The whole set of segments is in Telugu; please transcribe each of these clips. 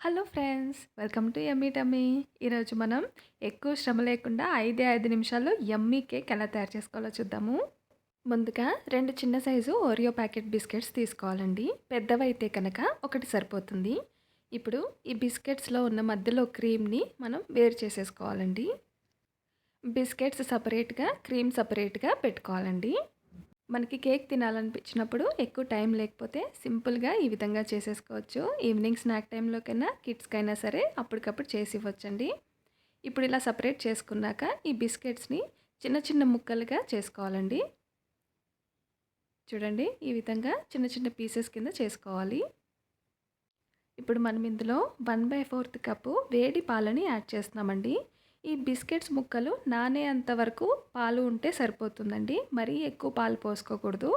Hello friends, welcome to yummy tummy. ఈరోజు మనం ఎక్కువ శ్రమ లేకుండా 5 నిమిషాల్లో యమ్మీ కేక్ ఎలా తయారు చేసుకోవాలో చూద్దాము. ముందుగా 2 చిన్న సైజు ఓరియో ప్యాకెట్ బిస్కెట్స్ తీసుకోవాలండి. పెద్దవైతే కనుక ఒకటి సరిపోతుంది. ఇప్పుడు ఈ బిస్కెట్స్లో ఉన్న మధ్యలో క్రీమ్ని మనం వేరు చేసేసుకోవాలండి. బిస్కెట్స్ సపరేట్గా, క్రీమ్ సపరేట్గా పెట్టుకోవాలండి. మనకి కేక్ తినాలనిపించినప్పుడు ఎక్కువ టైం లేకపోతే సింపుల్గా ఈ విధంగా చేసేసుకోవచ్చు. ఈవినింగ్ స్నాక్ టైంలోకైనా కిడ్స్కైనా సరే అప్పటికప్పుడు చేసి ఇవ్వచ్చండి. ఇప్పుడు ఇలా సపరేట్ చేసుకున్నాక ఈ బిస్కెట్స్ని చిన్న చిన్న ముక్కలుగా చేసుకోవాలండి. చూడండి, ఈ విధంగా చిన్న చిన్న పీసెస్ కింద చేసుకోవాలి. ఇప్పుడు మనం ఇందులో 1/4 కప్పు వేడి పాలని యాడ్ చేస్తున్నామండి. ఈ బిస్కెట్స్ ముక్కలు నానేంత వరకు పాలు ఉంటే సరిపోతుందండి. మరీ ఎక్కువ పాలు పోసుకోకూడదు.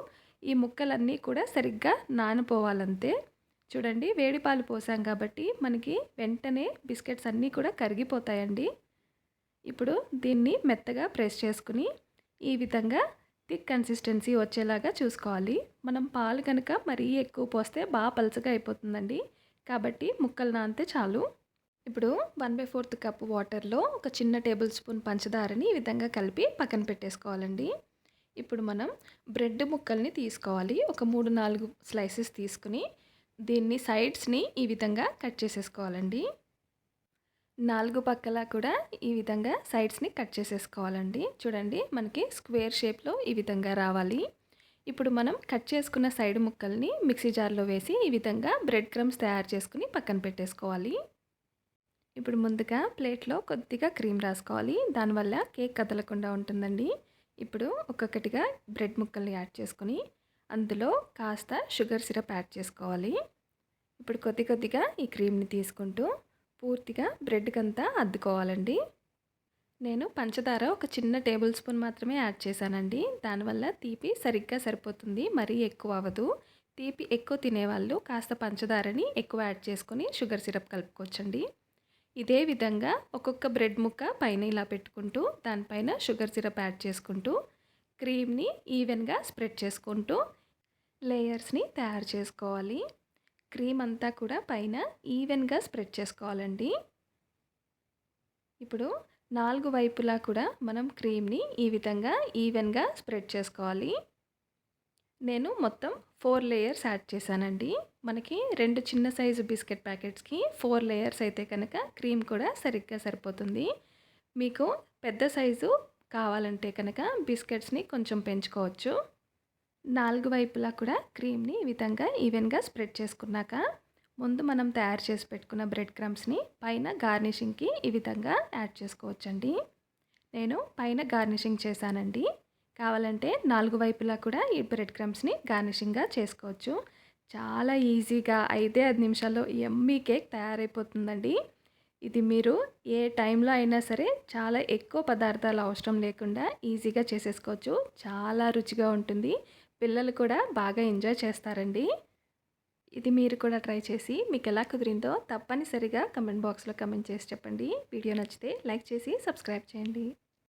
ఈ ముక్కలన్నీ కూడా సరిగ్గా నానిపోవాలంతే. చూడండి, వేడి పాలు పోసాం కాబట్టి మనకి వెంటనే బిస్కెట్స్ అన్నీ కూడా కరిగిపోతాయండి. ఇప్పుడు దీన్ని మెత్తగా ప్రెస్ చేసుకుని ఈ విధంగా థిక్ కన్సిస్టెన్సీ వచ్చేలాగా చూసుకోవాలి. మనం పాలు కనుక మరీ ఎక్కువ పోస్తే బాగా పలచగా అయిపోతుందండి. కాబట్టి ముక్కలు నానితే చాలు. ఇప్పుడు 1/4 కప్పు వాటర్లో ఒక చిన్న టేబుల్ స్పూన్ పంచదారని ఈ విధంగా కలిపి పక్కన పెట్టేసుకోవాలండి. ఇప్పుడు మనం బ్రెడ్ ముక్కల్ని తీసుకోవాలి. ఒక 3-4 స్లైసెస్ తీసుకుని దీన్ని సైడ్స్ని ఈ విధంగా కట్ చేసేసుకోవాలండి. 4 పక్కల కూడా ఈ విధంగా సైడ్స్ని కట్ చేసేసుకోవాలండి. చూడండి, మనకి స్క్వేర్ షేప్లో ఈ విధంగా రావాలి. ఇప్పుడు మనం కట్ చేసుకున్న సైడ్ ముక్కల్ని మిక్సీ జార్లో వేసి ఈ విధంగా బ్రెడ్ క్రమ్స్ తయారు చేసుకుని పక్కన పెట్టేసుకోవాలి. ఇప్పుడు ముందుగా ప్లేట్లో కొద్దిగా క్రీమ్ రాసుకోవాలి. దానివల్ల కేక్ కదలకుండా ఉంటుందండి. ఇప్పుడు ఒక్కొక్కటిగా బ్రెడ్ ముక్కల్ని యాడ్ చేసుకొని అందులో కాస్త షుగర్ సిరప్ యాడ్ చేసుకోవాలి. ఇప్పుడు కొద్ది కొద్దిగా ఈ క్రీమ్ని తీసుకుంటూ పూర్తిగా బ్రెడ్కి అంతా అద్దుకోవాలండి. నేను పంచదార ఒక చిన్న టేబుల్ స్పూన్ మాత్రమే యాడ్ చేశానండి. దానివల్ల తీపి సరిగ్గా సరిపోతుంది, మరీ ఎక్కువ అవ్వదు. తీపి ఎక్కువ తినేవాళ్ళు కాస్త పంచదారని ఎక్కువ యాడ్ చేసుకొని షుగర్ సిరప్ కలుపుకోవచ్చండి. ఇదే విధంగా ఒక్కొక్క బ్రెడ్ ముక్క పైన ఇలా పెట్టుకుంటూ దానిపైన షుగర్ సిరప్ యాడ్ చేసుకుంటూ క్రీమ్ని ఈవెన్గా స్ప్రెడ్ చేసుకుంటూ లేయర్స్ని తయారు చేసుకోవాలి. క్రీమ్ అంతా కూడా పైన ఈవెన్గా స్ప్రెడ్ చేసుకోవాలండి. ఇప్పుడు 4 వైపులా కూడా మనం క్రీమ్ని ఈ విధంగా ఈవెన్గా స్ప్రెడ్ చేసుకోవాలి. నేను మొత్తం 4 లేయర్స్ యాడ్ చేశానండి. మనకి 2 చిన్న సైజు బిస్కెట్ ప్యాకెట్స్కి 4 లేయర్స్ అయితే కనుక క్రీమ్ కూడా సరిగ్గా సరిపోతుంది. మీకు పెద్ద సైజు కావాలంటే కనుక బిస్కెట్స్ని కొంచెం పెంచుకోవచ్చు. 4 వైపులా కూడా క్రీమ్ని ఈ విధంగా ఈవెన్గా స్ప్రెడ్ చేసుకున్నాక ముందు మనం తయారు చేసి పెట్టుకున్న బ్రెడ్ క్రమ్స్ని పైన గార్నిషింగ్కి ఈ విధంగా యాడ్ చేసుకోవచ్చండి. నేను పైన గార్నిషింగ్ చేశానండి. కావాలంటే 4 వైపులా కూడా ఈ బ్రెడ్ క్రమ్స్ని గార్నిషింగ్గా చేసుకోవచ్చు. చాలా ఈజీగా 5 నిమిషాల్లో యమ్మీ కేక్ తయారైపోతుందండి. ఇది మీరు ఏ టైంలో అయినా సరే చాలా ఎక్కువ పదార్థాలు అవసరం లేకుండా ఈజీగా చేసేసుకోవచ్చు. చాలా రుచిగా ఉంటుంది. పిల్లలు కూడా బాగా ఎంజాయ్ చేస్తారండి. ఇది మీరు కూడా ట్రై చేసి మీకు ఎలా కుదిరిందో తప్పనిసరిగా కమెంట్ బాక్స్లో కమెంట్ చేసి చెప్పండి. వీడియో నచ్చితే లైక్ చేసి సబ్స్క్రైబ్ చేయండి.